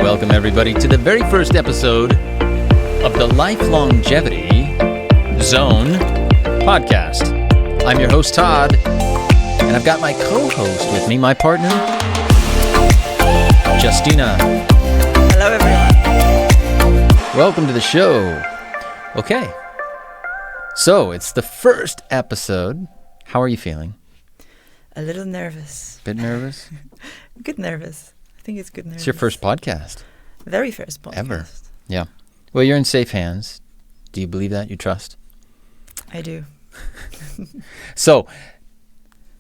welcome everybody to the very first episode of the Life Longevity Zone podcast. I'm your host, Todd, and I've got my co-host with me, my partner, Justyna. Hello, everyone. Welcome to the show. Okay, so it's the first episode. How are you feeling? A little nervous. Bit nervous? Good nervous. I think it's good nervous. It's your first podcast. Very first podcast. Ever. Yeah. Well, you're in safe hands. Do you believe that? You trust? I do. So,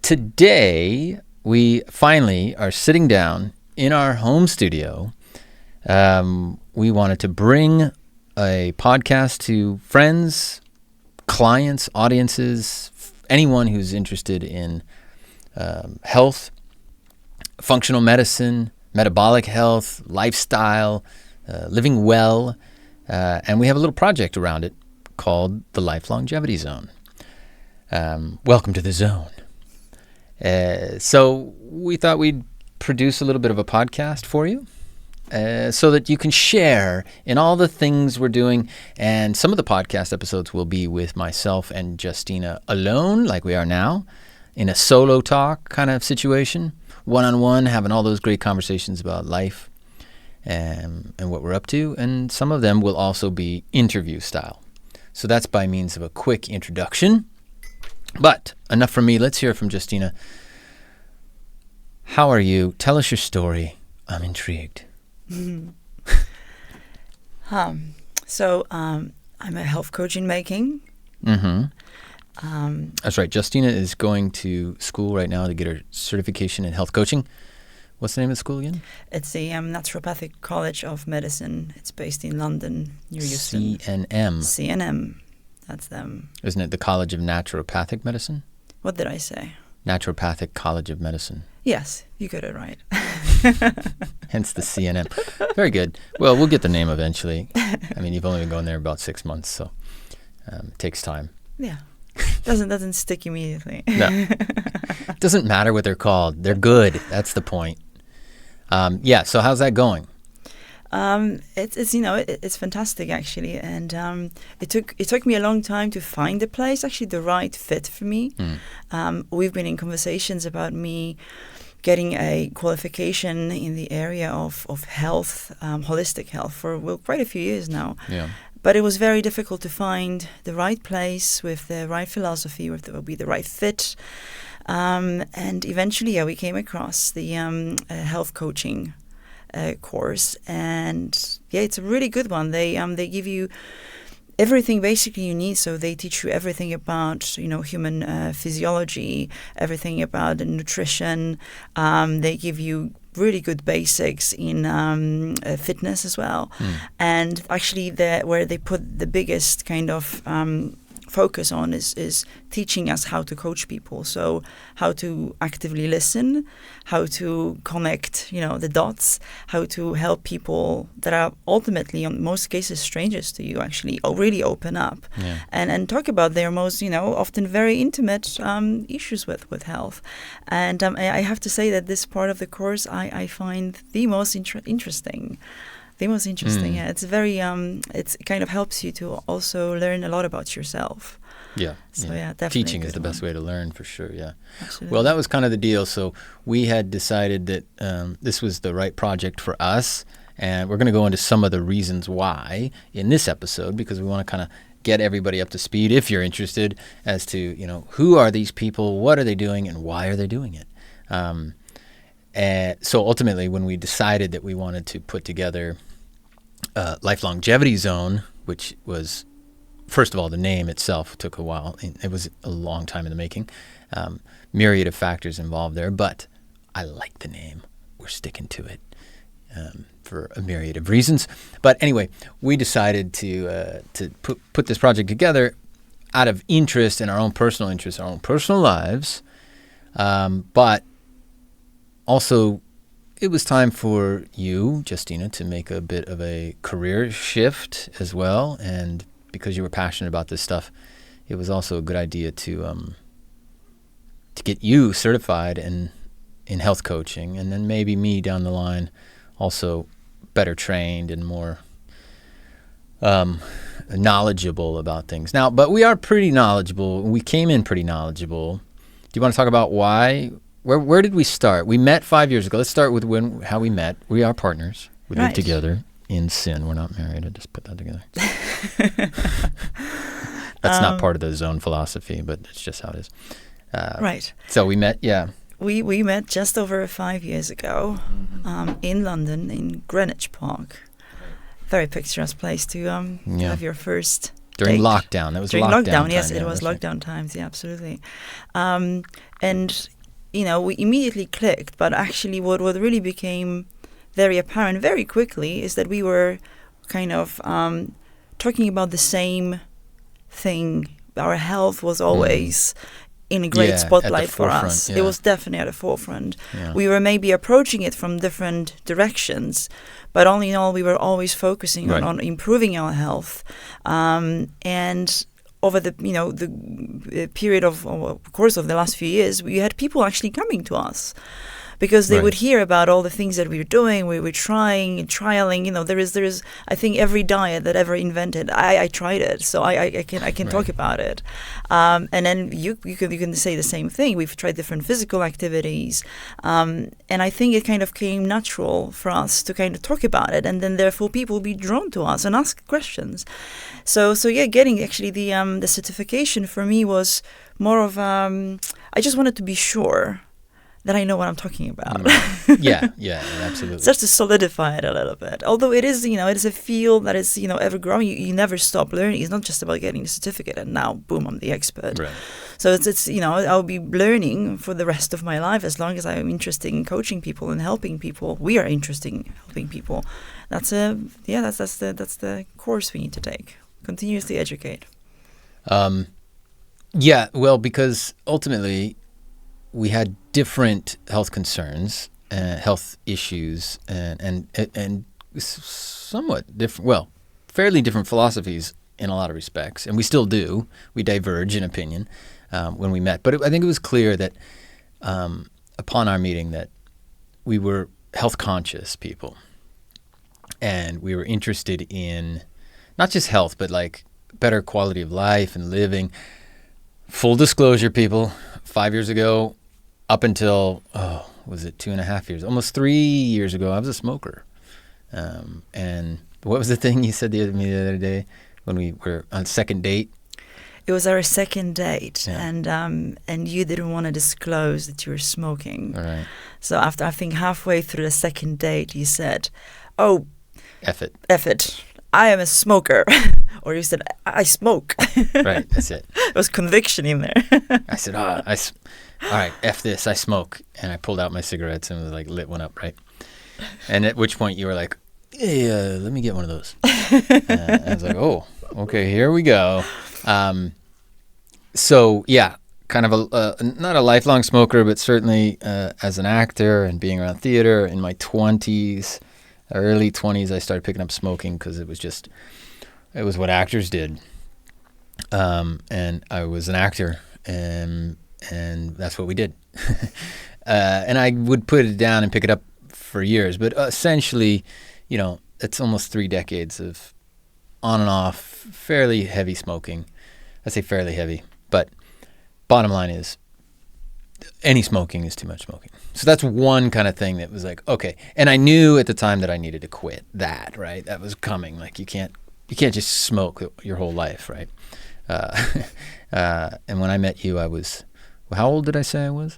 today, we finally are sitting down in our home studio. We wanted to bring a podcast to friends, clients, audiences, anyone who's interested in health, functional medicine, metabolic health, lifestyle, living well. And we have a little project around it called the Life Longevity Zone. Welcome to the zone. So we thought we'd produce a little bit of a podcast for you so that you can share in all the things we're doing. And some of the podcast episodes will be with myself and Justyna alone, like we are now, in a solo talk kind of situation, one-on-one, having all those great conversations about life and what we're up to. And some of them will also be interview style. So that's by means of a quick introduction. But enough from me. Let's hear from Justyna. How are you? Tell us your story. I'm intrigued. So I'm a health coach in making. Mm-hmm. That's right. Justyna is going to school right now to get her certification in health coaching. What's the name of the school again? It's the Naturopathic College of Medicine. It's based in London, near Euston. CNM. CNM. That's them. Isn't it the College of Naturopathic Medicine? What did I say? Naturopathic College of Medicine. Yes, you got it right. Hence the CNM. Very good. Well, we'll get the name eventually. I mean, you've only been going there about 6 months, so it takes time. Yeah. Doesn't stick immediately. No. Doesn't matter what they're called. They're good. That's the point. Yeah. So how's that going? It's fantastic actually, and it took me a long time to find the place, actually the right fit for me. We've been in conversations about me getting a qualification in the area of health, holistic health, for quite a few years now. Yeah. But it was very difficult to find the right place with the right philosophy, with the right fit. And eventually, we came across the health coaching course, and it's a really good one. They give you everything basically you need. So they teach you everything about human physiology, everything about the nutrition. They give you really good basics in fitness as well. And actually where they put the biggest kind of focus on is teaching us how to coach people. So how to actively listen, how to connect, the dots, how to help people that are ultimately, in most cases, strangers to you, actually really open up and talk about their most, often very intimate issues with health. And I have to say that this part of the course I find the most interesting. The most interesting, It's very, it kind of helps you to also learn a lot about yourself. Yeah. So definitely. Teaching is the best way to learn, for sure. Yeah. Absolutely. Well, that was kind of the deal. So we had decided that this was the right project for us, and we're going to go into some of the reasons why in this episode, because we want to kind of get everybody up to speed, if you're interested, as to who are these people, what are they doing, and why are they doing it. And so ultimately, when we decided that we wanted to put together Life Longevity Zone, which was, first of all, the name itself took a while. It was a long time in the making. Myriad of factors involved there, but I like the name. We're sticking to it for a myriad of reasons. But anyway, we decided to put this project together out of interest in our own personal interests, our own personal lives, but also it was time for you, Justyna, to make a bit of a career shift as well. And because you were passionate about this stuff, it was also a good idea to get you certified in health coaching, and then maybe me down the line also better trained and more knowledgeable about things. Now, but we are pretty knowledgeable. We came in pretty knowledgeable. Do you want to talk about why? Where did we start? We met 5 years ago. Let's start with how we met. We are partners. We live together in sin. We're not married. I just put that together. That's not part of the zone philosophy, but it's just how it is. Right. So we met, We met just over 5 years ago in London, in Greenwich Park. Very picturesque place to have your first during date. lockdown. That was during lockdown. Yes, it was lockdown times. Yeah, absolutely. And we immediately clicked. But actually, what really became very apparent very quickly is that we were kind of talking about the same thing. Our health was always in a great spotlight for us. It was definitely at the forefront. Yeah. We were maybe approaching it from different directions, but all in all, we were always focusing on improving our health. And over the period of course of the last few years, we had people actually coming to us, because they would hear about all the things that we were doing, we were trying and trialing. There is I think every diet that ever invented, I tried it, so I can talk about it. And then you can say the same thing. We've tried different physical activities, and I think it kind of came natural for us to kind of talk about it, and then therefore people will be drawn to us and ask questions. So getting actually the certification for me was more of I just wanted to be sure that I know what I'm talking about. Yeah, absolutely. Just to solidify it a little bit. Although it is, it is a field that is, ever growing. You never stop learning. It's not just about getting a certificate and now, boom, I'm the expert. Right. So it's I'll be learning for the rest of my life as long as I'm interested in coaching people and helping people. We are interested in helping people. That's the course we need to take. Continuously educate. Because ultimately, we had different health concerns, health issues, and somewhat different, fairly different philosophies in a lot of respects, and we still do. We diverge in opinion when we met, but I think it was clear that upon our meeting that we were health conscious people, and we were interested in not just health, but like better quality of life and living. Full disclosure, people, 5 years ago, up until, was it 2.5 years? Almost 3 years ago, I was a smoker. And what was the thing you said to me the other day when we were on second date? It was our second date, and you didn't want to disclose that you were smoking. All right. So after, I think, halfway through the second date, you said, "Oh, F it. I am a smoker." Or you said, "I smoke." Right, that's it. There was conviction in there. I said, all right, F this, I smoke. And I pulled out my cigarettes and was like, lit one up, right? And at which point you were like, "Hey, let me get one of those." I was like, oh, okay, here we go. So, yeah, kind of not a lifelong smoker, but certainly as an actor and being around theater in my 20s, early 20s, I started picking up smoking because it was what actors did. And I was an actor, and that's what we did. And I would put it down and pick it up for years. But essentially, it's almost 3 decades of on and off, fairly heavy smoking. I say fairly heavy, but bottom line is any smoking is too much smoking. So that's one kind of thing that was like, okay. And I knew at the time that I needed to quit that, right? That was coming. Like you can't just smoke your whole life, right? And when I met you, I was, how old did I say I was?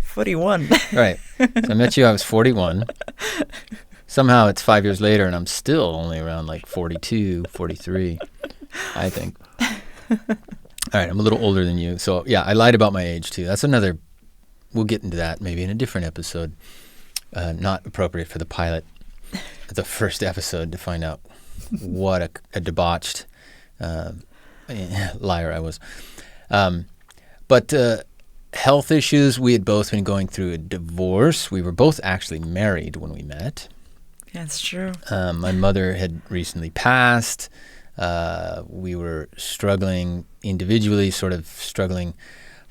41. Right. So I met you, I was 41. Somehow it's 5 years later and I'm still only around like 42, 43, I think. All right, I'm a little older than you. So yeah, I lied about my age too. That's another, we'll get into that maybe in a different episode. Not appropriate for the pilot, the first episode, to find out what a debauched liar I was. But health issues, we had both been going through a divorce. We were both actually married when we met. That's true. My mother had recently passed. We were struggling individually, sort of struggling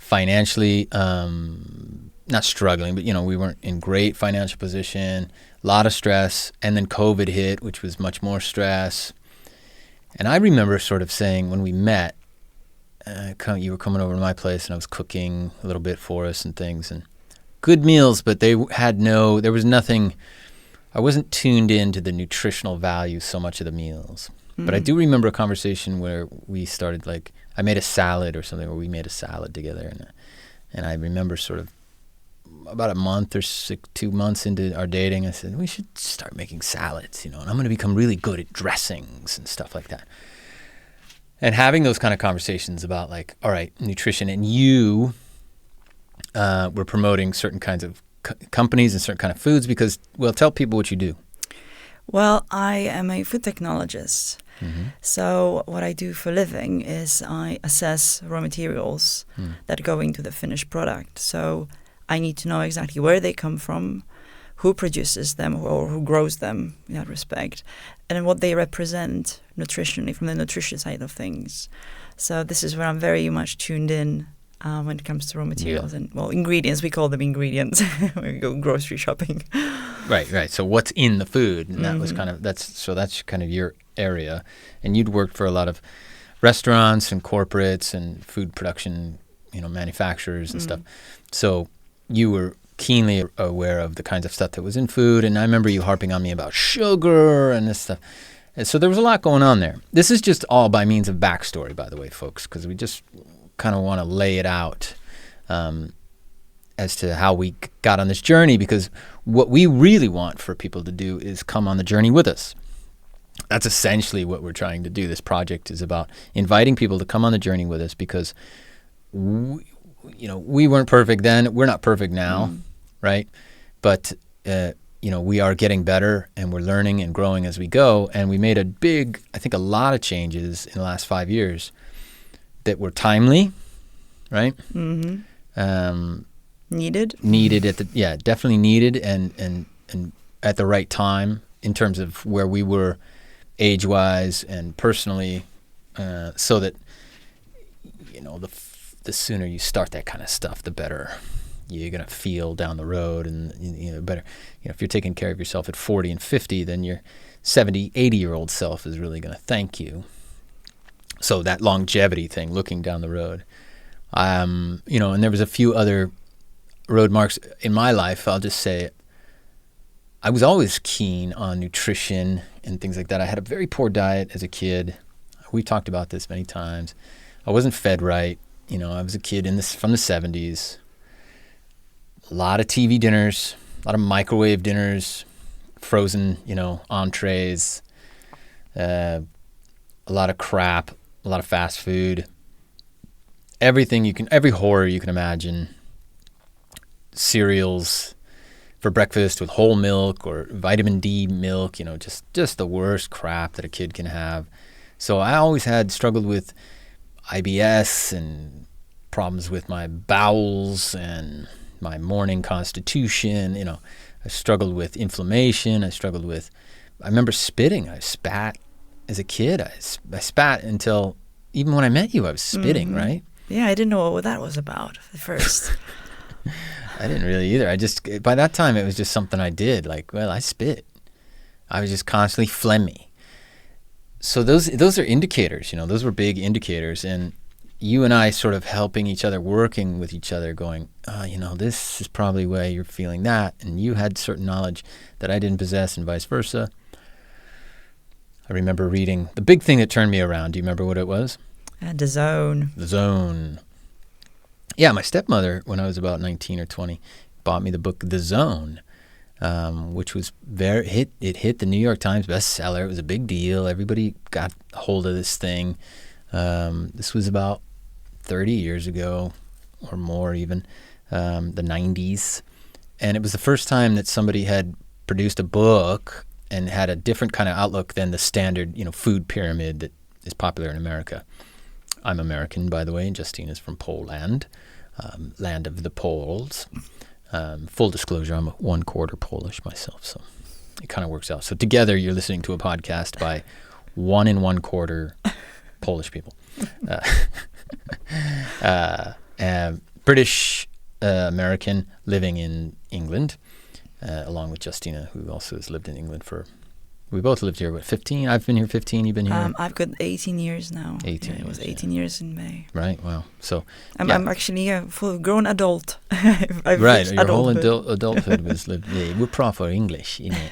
financially, not struggling, but, we weren't in great financial position, a lot of stress. And then COVID hit, which was much more stress. And I remember sort of saying when we met, you were coming over to my place and I was cooking a little bit for us and things, and good meals, but there was nothing, I wasn't tuned into the nutritional value so much of the meals. But I do remember a conversation where we started, like, I made a salad or something, or we made a salad together. And I remember sort of about a month or 2 months into our dating, I said, we should start making salads, and I'm going to become really good at dressings and stuff like that. And having those kind of conversations about, like, all right, nutrition, and you were promoting certain kinds of companies and certain kind of foods because, well, tell people what you do. Well, I am a food technologist. Mm-hmm. So what I do for a living is I assess raw materials that go into the finished product. So I need to know exactly where they come from, who produces them or who grows them in that respect, and then what they represent nutritionally from the nutrition side of things. So this is where I'm very much tuned in when it comes to raw materials and, well, ingredients. We call them ingredients when we go grocery shopping. Right. So what's in the food, and that was that's kind of your area. And you'd worked for a lot of restaurants and corporates and food production, manufacturers and stuff. So you were keenly aware of the kinds of stuff that was in food. And I remember you harping on me about sugar and this stuff. And so there was a lot going on there. This is just all by means of backstory, by the way, folks, because we just kind of want to lay it out as to how we got on this journey, because what we really want for people to do is come on the journey with us. That's essentially what we're trying to do. This project is about inviting people to come on the journey with us, because we weren't perfect then. We're not perfect now, right? But we are getting better, and we're learning and growing as we go. And we made a lot of changes in the last 5 years that were timely, right? Mm-hmm. Needed, definitely needed, and at the right time in terms of where we were age-wise and personally, so that the sooner you start that kind of stuff, the better you're gonna feel down the road, and better. If you're taking care of yourself at 40 and 50, then your 70, 80-year-old self is really gonna thank you. So that longevity thing, looking down the road, and there was a few other road marks in my life. I'll just say I was always keen on nutrition and things like that. I had a very poor diet as a kid. We talked about this many times. I wasn't fed right. I was a kid from the 70s. A lot of TV dinners, a lot of microwave dinners, frozen, entrees, a lot of crap, a lot of fast food, every horror you can imagine. Cereals for breakfast with whole milk or vitamin D milk, just the worst crap that a kid can have. So I always struggled with IBS and problems with my bowels and my morning constitution. I struggled with inflammation. I remember spitting. I spat as a kid. I spat until, even when I met you, I was spitting, right? Yeah, I didn't know what that was about at first. I didn't really either. By that time, it was just something I did. Like, well, I spit. I was just constantly phlegmy. So those are indicators, those were big indicators. And you and I sort of helping each other, working with each other, going, this is probably why you're feeling that. And you had certain knowledge that I didn't possess, and vice versa. I remember reading the big thing that turned me around. Do you remember what it was? The Zone. The Zone. Yeah, my stepmother, when I was about 19 or 20, bought me the book The Zone, which was it hit the New York Times bestseller. It was a big deal. Everybody got a hold of this thing. This was about 30 years ago or more even, the 90s. And it was the first time that somebody had produced a book and had a different kind of outlook than the standard, food pyramid that is popular in America. I'm American, by the way, and Justyna's from Poland, land of the Poles. Full disclosure, I'm 1/4 Polish myself, so it kind of works out. So together, you're listening to a podcast by 1 1/4 Polish people. British American living in England, along with Justyna, who also has lived in England for. We both lived here, 15? I've been here 15, you've been here? I've got 18 years now. 18 It was years, 18 years in May. Right, wow. So I'm actually a full-grown adult. I've right, reached your whole adulthood. adulthood was lived. Yeah, we're proper English, you know.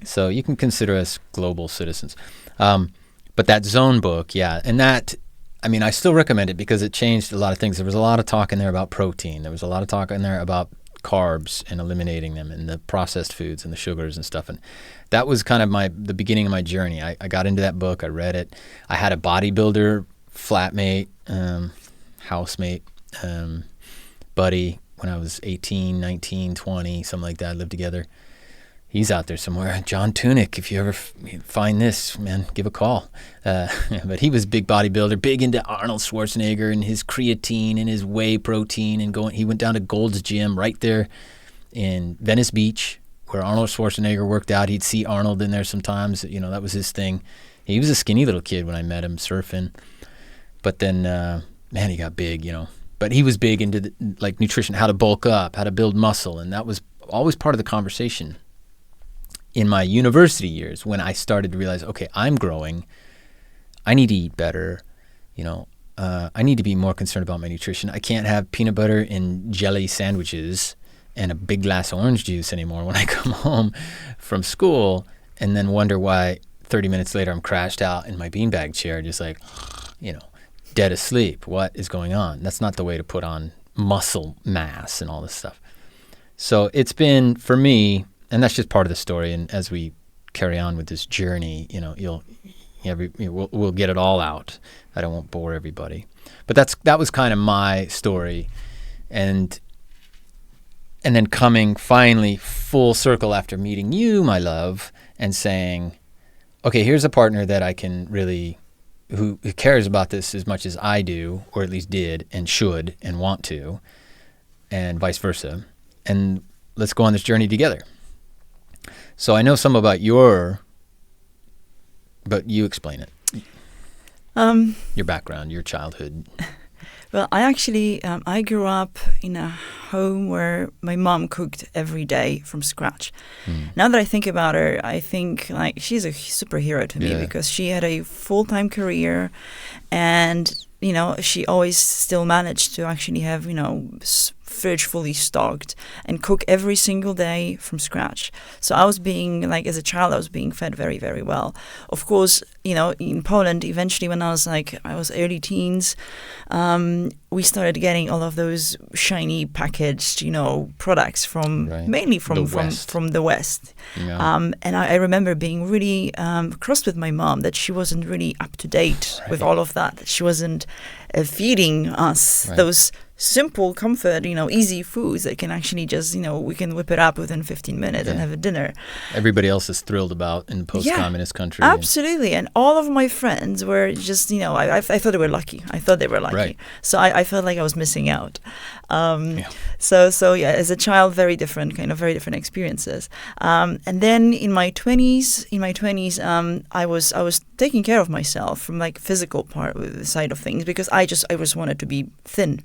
So you can consider us global citizens. But that zone book, yeah, and that, I mean, I still recommend it because it changed a lot of things. There was a lot of talk in there about protein. There was a lot of talk in there about carbs and eliminating them and the processed foods and the sugars and stuff. And that was kind of the beginning of my journey. I got into that book. I read it. I had a bodybuilder flatmate, housemate, buddy when I was 18, 19, 20, something like that. Lived together. He's out there somewhere. John Tunick, if you ever find this, man, give a call. But he was a big bodybuilder, big into Arnold Schwarzenegger and his creatine and his whey protein. And he went down to Gold's Gym right there in Venice Beach where Arnold Schwarzenegger worked out. He'd see Arnold in there sometimes. You know, that was his thing. He was a skinny little kid when I met him surfing. But then, man, he got big, you know. But he was big into like nutrition, how to bulk up, how to build muscle. And that was always part of the conversation. In my university years, when I started to realize, okay, I'm growing, I need to eat better, you know, I need to be more concerned about my nutrition. I can't have peanut butter and jelly sandwiches and a big glass of orange juice anymore when I come home from school and then wonder why 30 minutes later I'm crashed out in my beanbag chair, just like, you know, dead asleep. What is going on? That's not the way to put on muscle mass and all this stuff. So it's been, for me, and that's just part of the story. And as we carry on with this journey, you know, we'll get it all out. I won't bore everybody, but that was kind of my story, and then coming finally full circle after meeting you, my love, and saying, okay, here's a partner that I can really, who cares about this as much as I do, or at least did and should and want to, and vice versa, and let's go on this journey together. So I know some about but you explain it. Your background, your childhood. Well, I actually, I grew up in a home where my mom cooked every day from scratch. Now that I think about her, I think like she's a superhero to me because she had a full-time career and, you know, she always still managed to actually have, you know, fridge fully stocked and cook every single day from scratch. So I was being, like, as a child, I was being fed very, very well. Of course, you know, in Poland, eventually when I was early teens, we started getting all of those shiny packaged, you know, products mainly from the West. Yeah. And I remember being really cross with my mom that she wasn't really up to date with all of that she wasn't feeding us those simple comfort, you know, easy foods that can actually just, you know, we can whip it up within 15 minutes and have a dinner. Everybody else is thrilled about in post-communist country. Absolutely. And all of my friends were just, you know, I thought they were lucky. Right. So I felt like I was missing out. So yeah, as a child, very different experiences. And then in my 20s, I was taking care of myself from like physical side of things because I just wanted to be thin.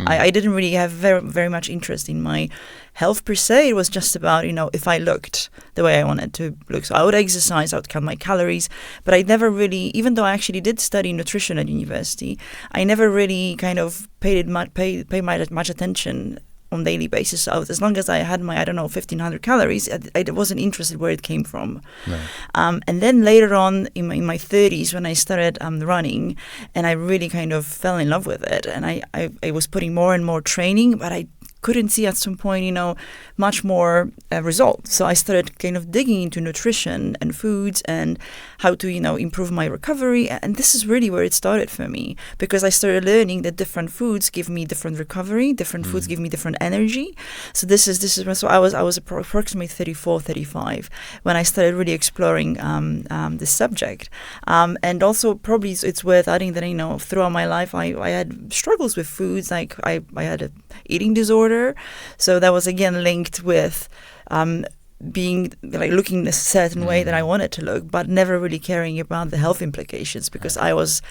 I didn't really have very, very much interest in my health per se. It was just about, you know, if I looked the way I wanted to look. So I would exercise, I would count my calories, but I never really, even though I actually did study nutrition at university, I never really kind of paid much attention on daily basis. So as long as I had my, 1,500 calories, I wasn't interested where it came from. Right. And then later on in my 30s, when I started running, and I really kind of fell in love with it, and I was putting more and more training, but I couldn't see at some point, you know, much more results. So I started kind of digging into nutrition and foods and how to, you know, improve my recovery. And this is really where it started for me, because I started learning that different foods give me different recovery, different foods give me different energy. So this is so I was approximately 34, 35 when I started really exploring this subject. And also probably it's worth adding that, you know, throughout my life I had struggles with foods. Like I had an eating disorder. So that was again linked with being like looking a certain way that I wanted to look, but never really caring about the health implications because it was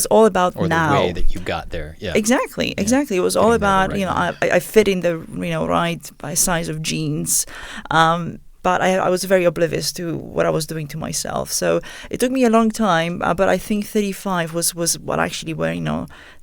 all about or now. the way that you got there. Yeah. Exactly. It was all about, I fit in the, right by size of jeans. But I was very oblivious to what I was doing to myself. So it took me a long time, but I think 35 was what actually where,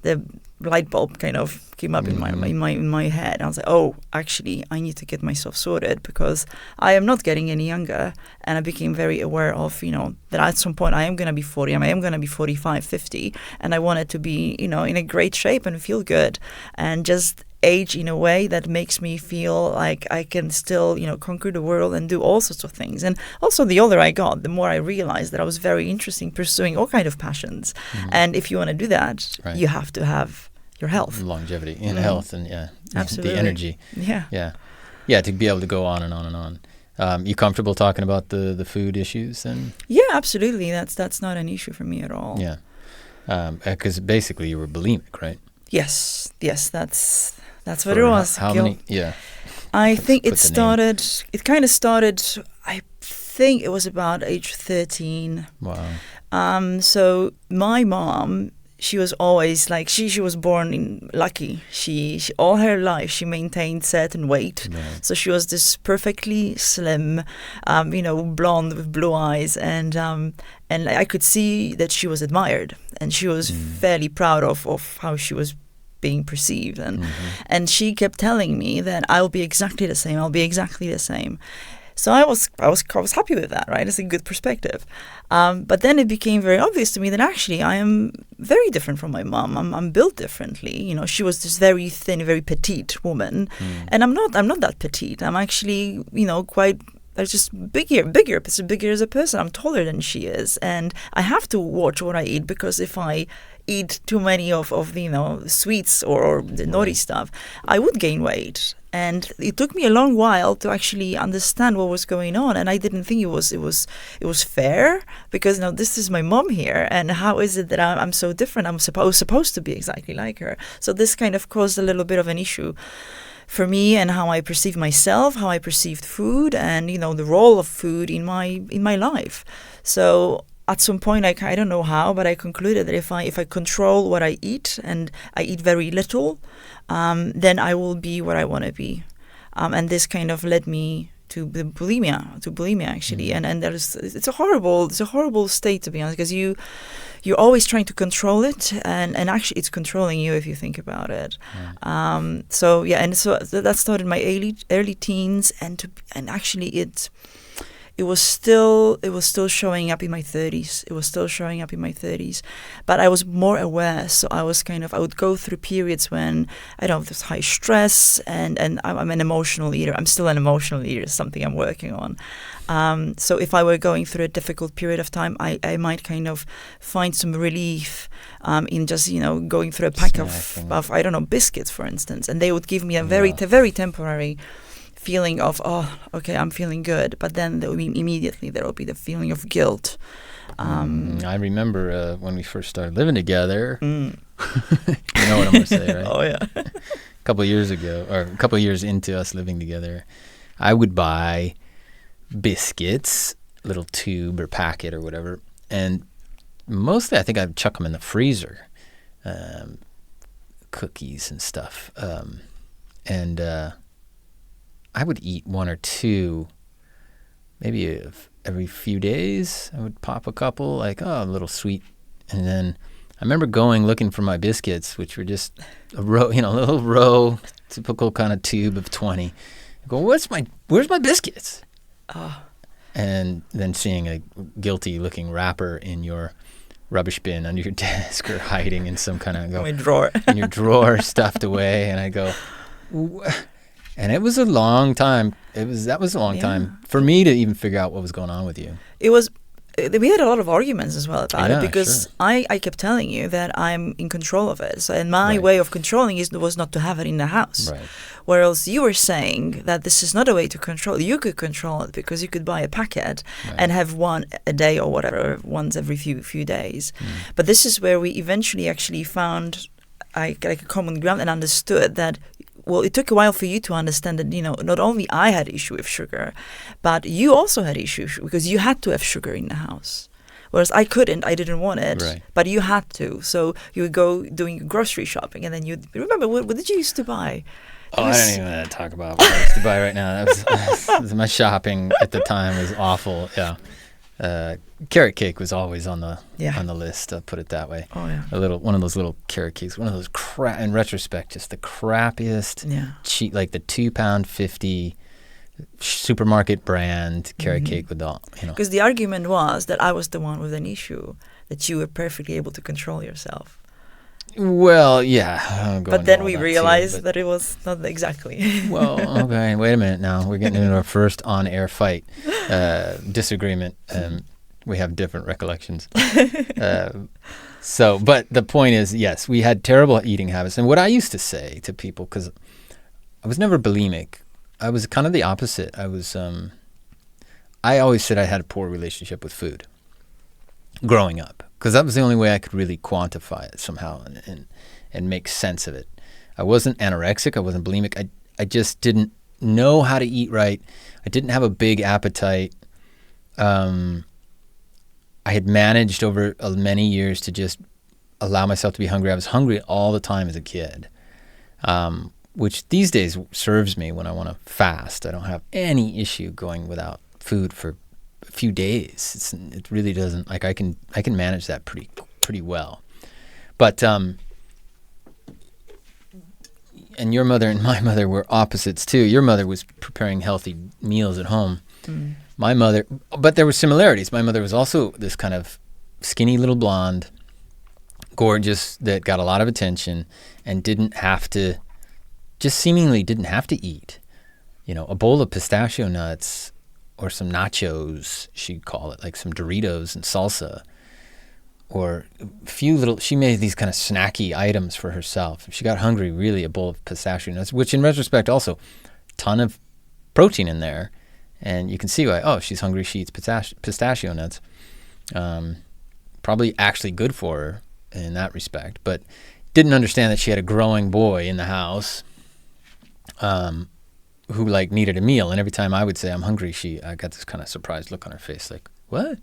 the light bulb kind of came up in my head. I was like, oh, actually, I need to get myself sorted because I am not getting any younger. And I became very aware of, that at some point I am going to be 40, I am going to be 45, 50. And I wanted to be, in a great shape and feel good and just age in a way that makes me feel like I can still, conquer the world and do all sorts of things. And also the older I got, the more I realized that I was very interested in pursuing all kind of passions. And if you want to do that, you have to have your health. Longevity and health and absolutely. The energy. Yeah. Yeah. Yeah, to be able to go on and on and on. You comfortable talking about the food issues then? Yeah, absolutely. That's not an issue for me at all. Yeah. Because basically you were bulimic, right? Yes, that's what it was. How many? Yeah. I think it kind of started, I think it was about age 13. Wow. So my mom, she was always like, she was born lucky. She all her life, she maintained certain weight. Right. So she was this perfectly slim, blonde with blue eyes. And I could see that she was admired. And she was fairly proud of how she was being perceived. And she kept telling me that I'll be exactly the same. I'll be exactly the same. So I was happy with that, right? It's a good perspective. But then it became very obvious to me that actually I am very different from my mom. I'm built differently. She was this very thin, very petite woman, and I'm not that petite. I'm actually, quite. I'm just bigger as a person. I'm taller than she is, and I have to watch what I eat because if I eat too many of the sweets or the naughty stuff, I would gain weight. And it took me a long while to actually understand what was going on, and I didn't think it was fair because this is my mom here, and how is it that I'm so different? I'm supposed to be exactly like her. So this kind of caused a little bit of an issue for me and how I perceive myself, how I perceived food, and the role of food in my life. So at some point, I don't know how, but I concluded that if I control what I eat and I eat very little, then I will be what I want to be. And this kind of led me to bulimia actually. And it's a horrible state, to be honest, because you're always trying to control it, and actually it's controlling you if you think about it. So that started my early teens, and actually it was still showing up in my 30s. But I was more aware. So I would go through periods when there's high stress, and I'm an emotional eater. I'm still an emotional eater. It's something I'm working on. So if I were going through a difficult period of time, I might kind of find some relief in just going through a pack of biscuits, for instance, and they would give me a very temporary feeling of, oh, okay, I'm feeling good, but then immediately there will be the feeling of guilt. I remember when we first started living together. You know what I'm going to say, right? Oh, yeah. A couple of years ago, or a couple of years into us living together, I would buy biscuits, little tube or packet or whatever, and mostly I think I'd chuck them in the freezer, cookies and stuff, and I would eat one or two, maybe every few days. I would pop a couple, like, oh, a little sweet. And then I remember looking for my biscuits, which were just a row, a little row, typical kind of tube of 20. I go, where's my biscuits? Oh. And then seeing a guilty looking wrapper in your rubbish bin under your desk or hiding in some kind of my drawer. in your drawer stuffed away. And I go, and it was a long time. That was a long time for me to even figure out what was going on with you. We had a lot of arguments as well about it because sure. I kept telling you that I'm in control of it. So, and my way of controlling was not to have it in the house. Right. Whereas you were saying that this is not a way to control. You could control it because you could buy a packet and have one a day or whatever, once every few days. But this is where we eventually actually found like a common ground and understood that well, it took a while for you to understand that, not only I had issue with sugar, but you also had issue because you had to have sugar in the house. Whereas I couldn't, I didn't want it, Right. but you had to. So you would go doing grocery shopping, and then you remember what did you used to buy? Oh, I don't even want to talk about what I used to buy right now. That was my shopping at the time was awful. Yeah, carrot cake was always on the list. I'll put it that way. Oh yeah, one of those little carrot cakes. One of those in retrospect, just the crappiest. Yeah. Cheap, like the £2.50 supermarket brand carrot cake with all. Because the argument was that I was the one with an issue, that you were perfectly able to control yourself. Well, yeah. But then we realized that it was not exactly. Well, okay. Wait a minute now. We're getting into our first on-air fight. Disagreement. We have different recollections. But the point is, yes, we had terrible eating habits. And what I used to say to people, because I was never bulimic, I was kind of the opposite. I always said I had a poor relationship with food growing up, because that was the only way I could really quantify it somehow and make sense of it. I wasn't anorexic. I wasn't bulimic. I just didn't know how to eat right. I didn't have a big appetite. I had managed over many years to just allow myself to be hungry. I was hungry all the time as a kid, which these days serves me when I want to fast. I don't have any issue going without food for a few days. It really doesn't, like, I can manage that pretty well. But and your mother and my mother were opposites too. Your mother was preparing healthy meals at home. My mother, but there were similarities. My mother was also this kind of skinny little blonde, gorgeous, that got a lot of attention and seemingly didn't have to eat. A bowl of pistachio nuts or some nachos, she'd call it, like some Doritos and salsa, or she made these kind of snacky items for herself. If she got hungry, really a bowl of pistachio nuts, which in retrospect also ton of protein in there. And you can see why, she's hungry, she eats pistachio nuts. Probably actually good for her in that respect, but didn't understand that she had a growing boy in the house who needed a meal. And every time I would say I'm hungry, I got this kind of surprised look on her face, like, what?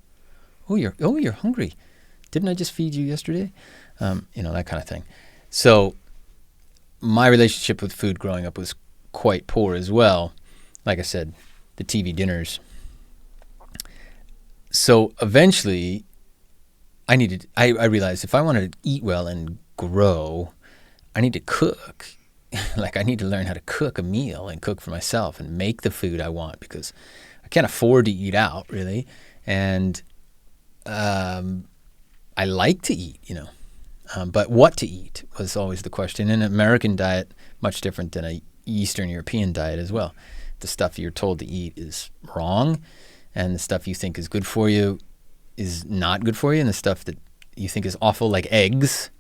Oh, you're hungry. Didn't I just feed you yesterday? That kind of thing. So my relationship with food growing up was quite poor as well. Like I said, the TV dinners. So eventually I realized if I wanted to eat well and grow, I need to cook. I need to learn how to cook a meal and cook for myself and make the food I want, because I can't afford to eat out really. And I like to eat, but what to eat was always the question. And an American diet, much different than a Eastern European diet as well. The stuff you're told to eat is wrong, and the stuff you think is good for you is not good for you, and the stuff that you think is awful, like eggs,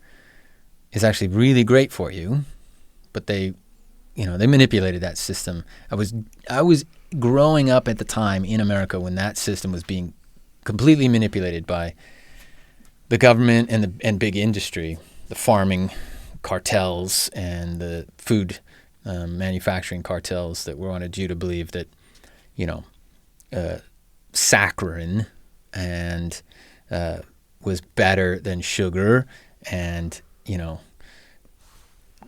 is actually really great for you. But they manipulated that system. I was growing up at the time in America when that system was being completely manipulated by the government and big industry, the farming cartels and the food manufacturing cartels that wanted you to believe that, saccharin and was better than sugar, and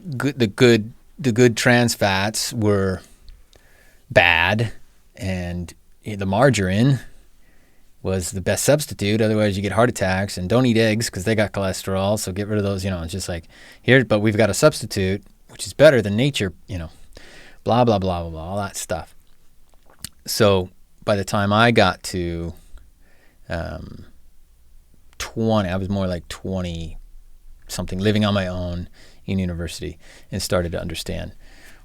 the good trans fats were bad, and the margarine was the best substitute. Otherwise, you get heart attacks. And don't eat eggs because they got cholesterol. So get rid of those. It's just like here, but we've got a substitute which is better than nature. Blah blah blah blah blah, all that stuff. So by the time I got to 20, I was more like 20 something, living on my own in university, and started to understand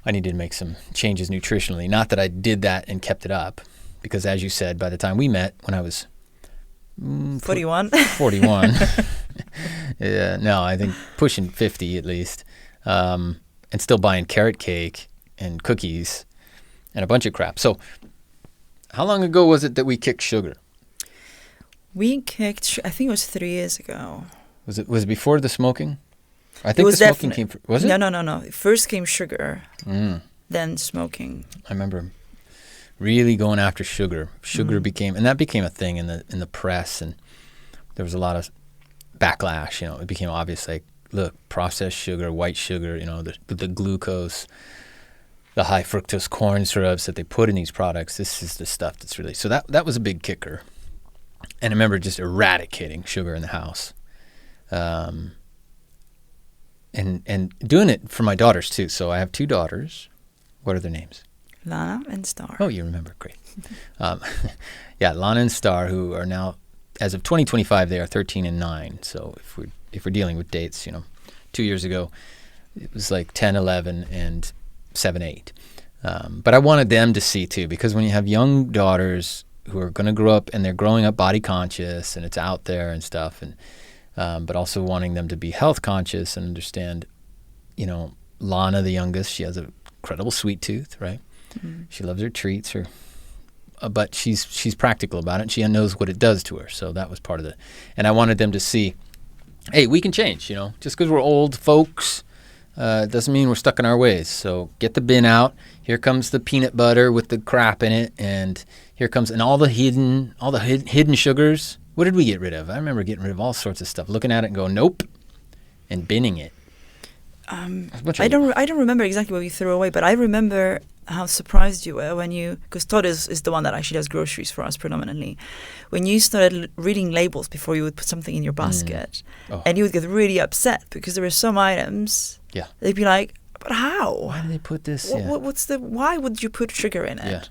I needed to make some changes nutritionally. Not that I did that and kept it up, because as you said, by the time we met, when I was 41. 41. Yeah, no, I think pushing 50 at least, and still buying carrot cake and cookies and a bunch of crap. So how long ago was it that we kicked sugar? We kicked, I think it was 3 years ago. Was it before the smoking? I think the smoking came from, was it? No. First came sugar, then smoking. I remember really going after sugar. Sugar became a thing in the press, and there was a lot of backlash. It became obvious, like, look, processed sugar, white sugar, the glucose, the high fructose corn syrups that they put in these products. This is the stuff that's really, so that was a big kicker. And I remember just eradicating sugar in the house. And doing it for my daughters too. So I have 2 daughters. What are their names? Lana and Star. Oh, you remember. Great. Yeah, Lana and Star, who are now, as of 2025, they are 13 and 9. So if we're dealing with dates, 2 years ago, it was like 10, 11, and 7, 8. But I wanted them to see too, because when you have young daughters who are going to grow up and they're growing up body conscious and it's out there and stuff, and but also wanting them to be health conscious and understand, Lana, the youngest, she has an incredible sweet tooth, right? Mm-hmm. She loves her treats, but she's practical about it. And she knows what it does to her. So that was part of it. And I wanted them to see, hey, we can change, just because we're old folks, doesn't mean we're stuck in our ways. So get the bin out. Here comes the peanut butter with the crap in it, and here comes all the hidden sugars. What did we get rid of? I remember getting rid of all sorts of stuff, looking at it and going, nope, and binning it. I don't remember exactly what you threw away, but I remember how surprised you were because Todd is the one that actually does groceries for us predominantly. When you started reading labels before you would put something in your basket, and you would get really upset because there were some items. Yeah. They'd be like, but how? Why did they put this? Why would you put sugar in it? Yeah.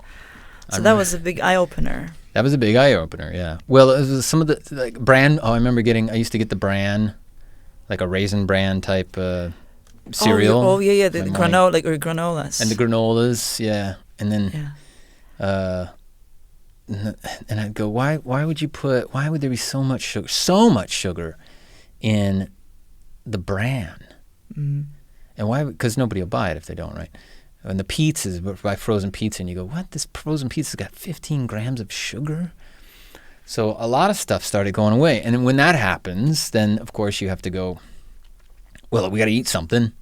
So that was a big eye opener. That was a big eye opener, yeah. Well, it was some of the brand. I remember I used to get the bran, like a Raisin Bran type cereal. Oh yeah, the granola, or granolas. And the granolas, yeah. And then, and I'd go, why would there be so much sugar in the bran? Mm-hmm. And why? Because nobody will buy it if they don't, right? And the pizzas, buy frozen pizza, and you go, what? This frozen pizza's got 15 grams of sugar? So a lot of stuff started going away. And then when that happens, then, of course, you have to go, well, we got to eat something,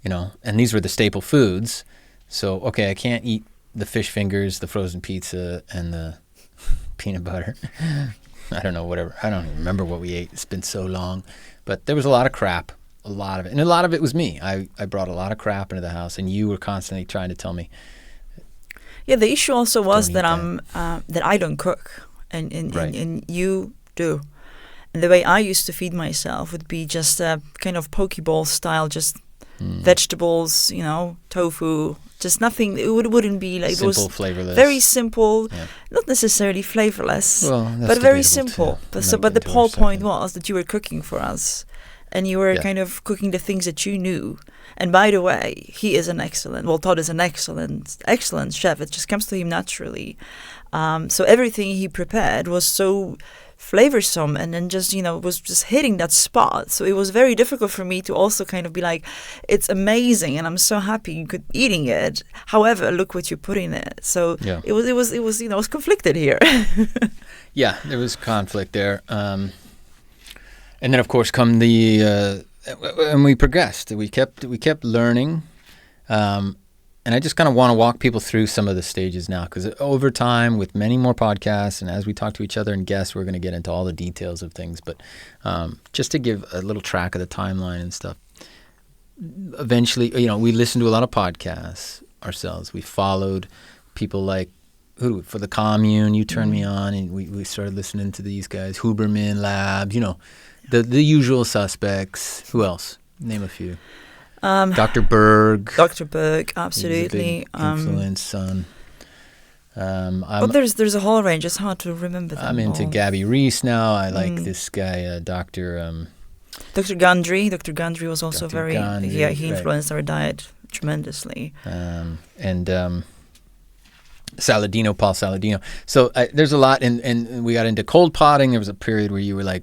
And these were the staple foods. So, okay, I can't eat the fish fingers, the frozen pizza, and the peanut butter. I don't know, whatever. I don't even remember what we ate. It's been so long. But there was a lot of crap. A lot of it. And a lot of it was me. I brought a lot of crap into the house, and you were constantly trying to tell me. Yeah, the issue also was that I don't cook, and you do. And the way I used to feed myself would be just a kind of pokeball style, just vegetables, tofu, just nothing. It wouldn't be like simple, it was flavorless. Very simple, not necessarily flavorless, but very simple. Too. But the whole point was that you were cooking for us. And you were kind of cooking the things that you knew. And by the way, Todd is an excellent chef. It just comes to him naturally. So everything he prepared was so flavorsome, and then just, was just hitting that spot. So it was very difficult for me to also kind of be like, it's amazing, and I'm so happy you could eating it. However, look what you put in it. So it was conflicted here. Yeah, there was conflict there. And then, of course, come and we progressed. We kept learning, and I just kind of want to walk people through some of the stages now, because over time, with many more podcasts, and as we talk to each other and guests, we're going to get into all the details of things. But just to give a little track of the timeline and stuff. Eventually, we listened to a lot of podcasts ourselves. We followed people like for the commune. You turned me on, and we started listening to these guys, Huberman Labs. The usual suspects. Who else? Name a few. Dr. Berg. Dr. Berg, absolutely. Influence on. But there's a whole range. It's hard to remember them. I'm into Gabby Reese now. I like this guy, Dr. Dr. Gundry. Dr. Gundry was also he influenced our diet tremendously. And Saladino, Paul Saladino. So there's a lot, and we got into cold potting. There was a period where you were like,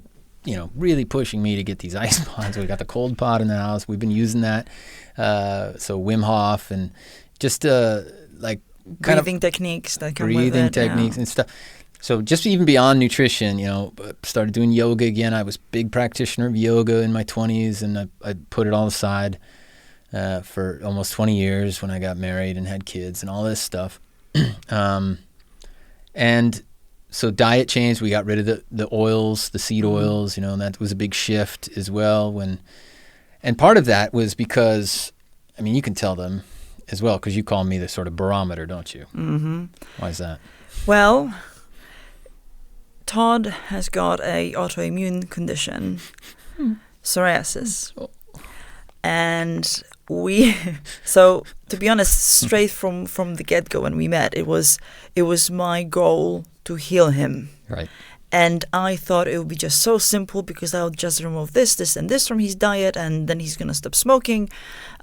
really pushing me to get these ice pods. We got the cold pot in the house. We've been using that. So Wim Hof, and just breathing techniques that come breathing with it, techniques and stuff. So just even beyond nutrition, started doing yoga again. I was a big practitioner of yoga in my 20s, and I put it all aside for almost 20 years when I got married and had kids and all this stuff. And so diet changed. We got rid of the oils, the seed oils, and that was a big shift as well. And part of that was because, you can tell them as well, because you call me the sort of barometer, don't you? Mm-hmm. Why is that? Well, Todd has got a autoimmune condition, psoriasis. Oh. And so to be honest, straight from the get-go when we met, it was my goal to heal him. Right. And I thought it would be just so simple because I would just remove this, and this from his diet, and then he's going to stop smoking,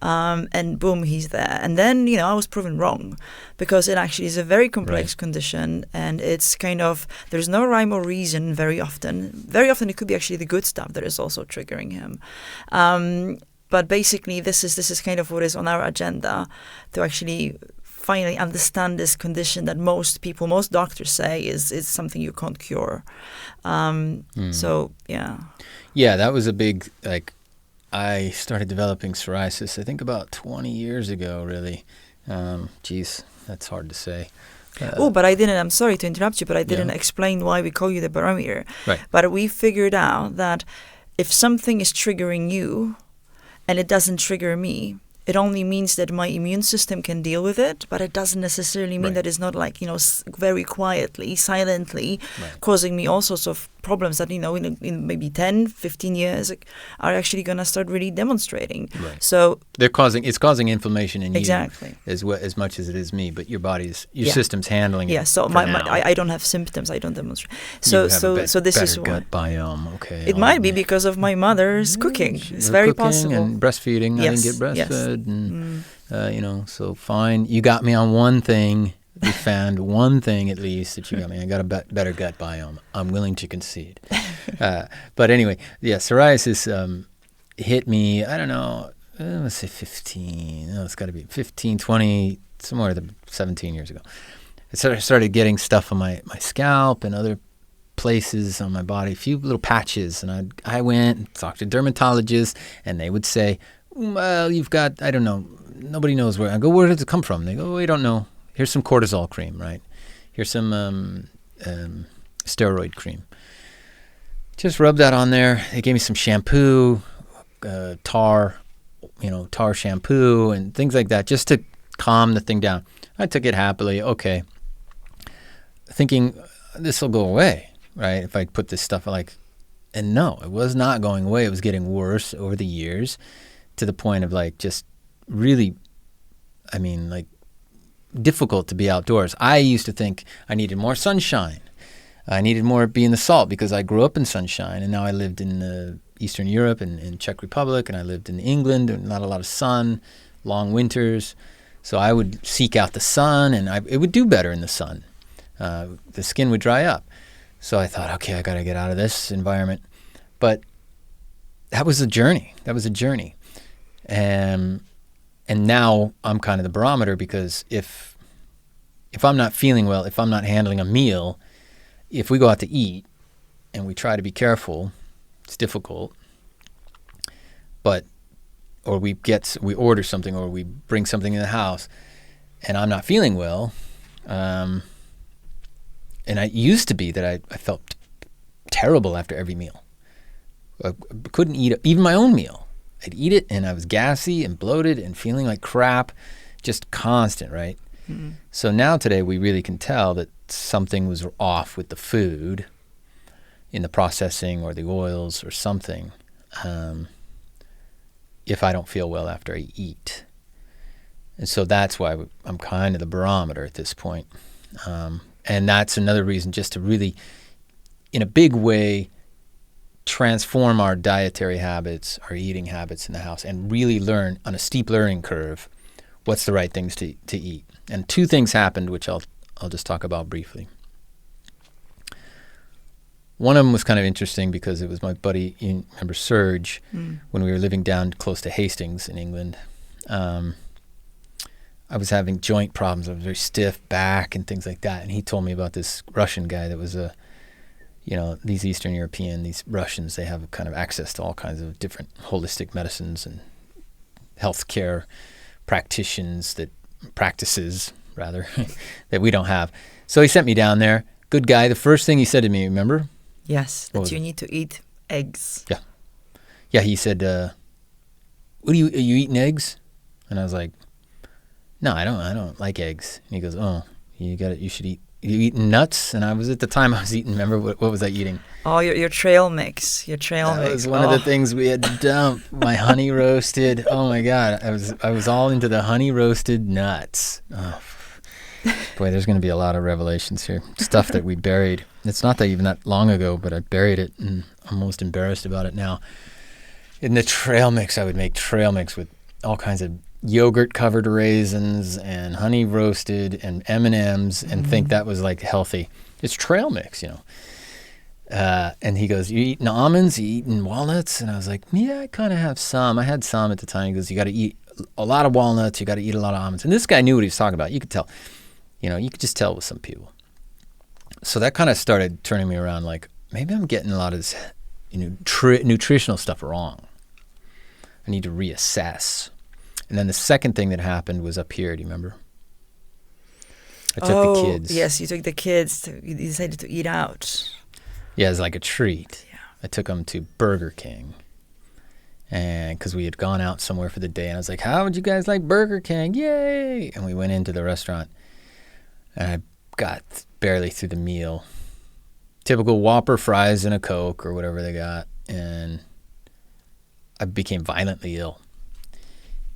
and boom, he's there. And then, I was proven wrong because it actually is a very complex condition, and it's kind of, there's no rhyme or reason very often. Very often it could be actually the good stuff that is also triggering him. But basically, this is kind of what is on our agenda, to actually finally understand this condition that most doctors say is something you can't cure. So, yeah. Yeah, that was a big, I started developing psoriasis, I think about 20 years ago, really. Geez, that's hard to say. But I'm sorry to interrupt you, but I didn't explain why we call you the barometer. Right. But we figured out that if something is triggering you and it doesn't trigger me, it only means that my immune system can deal with it, but it doesn't necessarily mean that it's not very quietly, silently causing me all sorts of problems that, in maybe 10, 15 years are actually going to start really demonstrating. Right. So it's causing inflammation in exactly. you as much as it is me, but your system's handling it. Yeah, so I don't have symptoms, I don't demonstrate. So this is gut biome, okay. It might be because of my mother's cooking. It's very possible. And breastfeeding. Yes. I didn't get breastfed. And, so fine. You got me on one thing. We found one thing at least that you got me. I got a better gut biome. I'm willing to concede. But anyway, psoriasis hit me, I don't know, let's say 15. No, it's got to be 15, 20, somewhere 17 years ago. I started getting stuff on my scalp and other places on my body, a few little patches. And I went and talked to dermatologists, and they would say, well, you've got, I don't know, nobody knows where. I go, where does it come from? They go, we don't know. Here's some cortisol cream, right? Here's some steroid cream. Just rub that on there. They gave me some shampoo, tar shampoo and things like that, just to calm the thing down. I took it happily, okay, thinking this will go away, right? If I put this stuff and no, it was not going away. It was getting worse over the years to the point of just really, difficult to be outdoors. I used to think I needed more sunshine. I needed more be in the salt because I grew up in sunshine, and now I lived in Eastern Europe and in Czech Republic, and I lived in England, and not a lot of sun, long winters. So I would seek out the sun, and it would do better in the sun. The skin would dry up. So I thought, okay, I got to get out of this environment. But that was a journey. And now I'm kind of the barometer, because if I'm not feeling well, if I'm not handling a meal, if we go out to eat and we try to be careful, it's difficult. Or we order something, or we bring something in the house, and I'm not feeling well. And I used to be that I felt terrible after every meal. I couldn't eat even my own meal. I'd eat it, and I was gassy and bloated and feeling like crap, just constant, right? Mm-hmm. So now today we really can tell that something was off with the food, in the processing or the oils or something, if I don't feel well after I eat. And so that's why I'm kind of the barometer at this point. And that's another reason just to really, in a big way, transform our dietary habits, our eating habits in the house, and really learn on a steep learning curve what's the right things to eat. And two things happened, which I'll just talk about briefly. One of them was kind of interesting because it was my buddy, you remember Serge, when we were living down close to Hastings in England. I was having joint problems. I was very stiff back and things like that. And he told me about this Russian guy that was these Eastern European, these Russians, they have kind of access to all kinds of different holistic medicines and healthcare practices that we don't have. So he sent me down there. Good guy. The first thing he said to me, remember? Yes, that you need to eat eggs. Yeah. Yeah, he said, are you eating eggs? And I was like, no, I don't like eggs. And he goes, oh, you should eat. You eating nuts? And I was at the time I was eating. Remember what was I eating? Oh, your trail mix. That was one of the things we had to dump. My honey roasted. Oh my God, I was all into the honey roasted nuts. Oh, boy, there's going to be a lot of revelations here. Stuff that we buried. It's not that even that long ago, but I buried it, and I'm almost embarrassed about it now. In the trail mix, I would make trail mix with all kinds of yogurt covered raisins and honey roasted and M&Ms and think that was like healthy. It's trail mix, and he goes, you eating almonds, you eating walnuts? And I was like, yeah, I kind of have some. I had some at the time. He goes, you got to eat a lot of walnuts, you got to eat a lot of almonds. And this guy knew what he was talking about. You could tell, you could just tell with some people. So that kind of started turning me around, like maybe I'm getting a lot of this nutritional stuff wrong. I need to reassess. And then the second thing that happened was up here. Do you remember? I took the kids. Yes, you took the kids. You decided to eat out. Yeah, it was like a treat. Yeah. I took them to Burger King. And because we had gone out somewhere for the day. And I was like, how would you guys like Burger King? Yay! And we went into the restaurant. And I got barely through the meal. Typical Whopper fries and a Coke or whatever they got. And I became violently ill.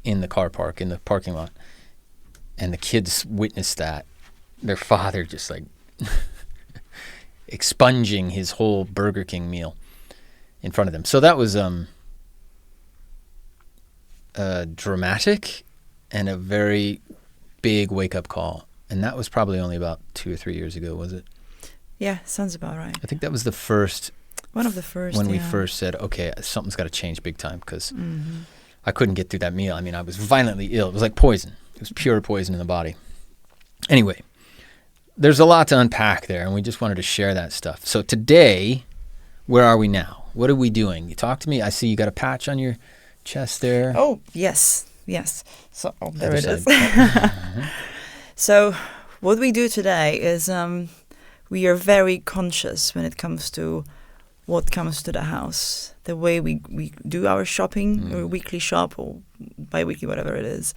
In the parking lot. And the kids witnessed that. Their father just like expunging his whole Burger King meal in front of them. So that was dramatic and a very big wake-up call. And that was probably only about 2 or 3 years ago, was it? Yeah, sounds about right. I think that was the first. One of the first, when we first said, okay, something's got to change big time because I couldn't get through that meal. I mean, I was violently ill. It was like poison. It was pure poison in the body. Anyway, there's a lot to unpack there, and we just wanted to share that stuff. So today, where are we now? What are we doing? You talk to me. I see you got a patch on your chest there. Oh, yes. So there it is. So what we do today is we are very conscious when it comes to what comes to the house, the way we do our shopping, or weekly shop or bi-weekly, whatever it is.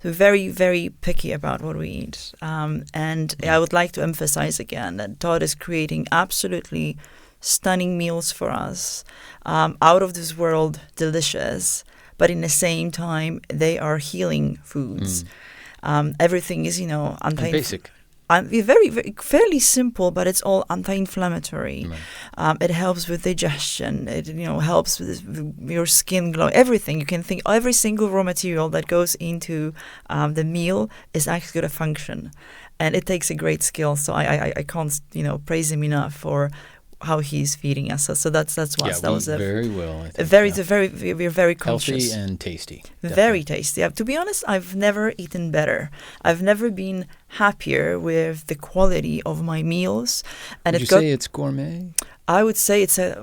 So very, very picky about what we eat. And I would like to emphasize again that Todd is creating absolutely stunning meals for us, out of this world, delicious, but in the same time, they are healing foods. Everything is, basic. Very, very fairly simple, but it's all anti-inflammatory. It helps with digestion. It helps with your skin glow. Everything you can think. Every single raw material that goes into the meal is actually going to function, and it takes a great skill. So I can't praise him enough for how he's feeding us. So that's what that was very well. I think, we're very conscious. Healthy and tasty. Very tasty. To be honest, I've never eaten better. I've never been happier with the quality of my meals. And would you say it's gourmet? I would say it's a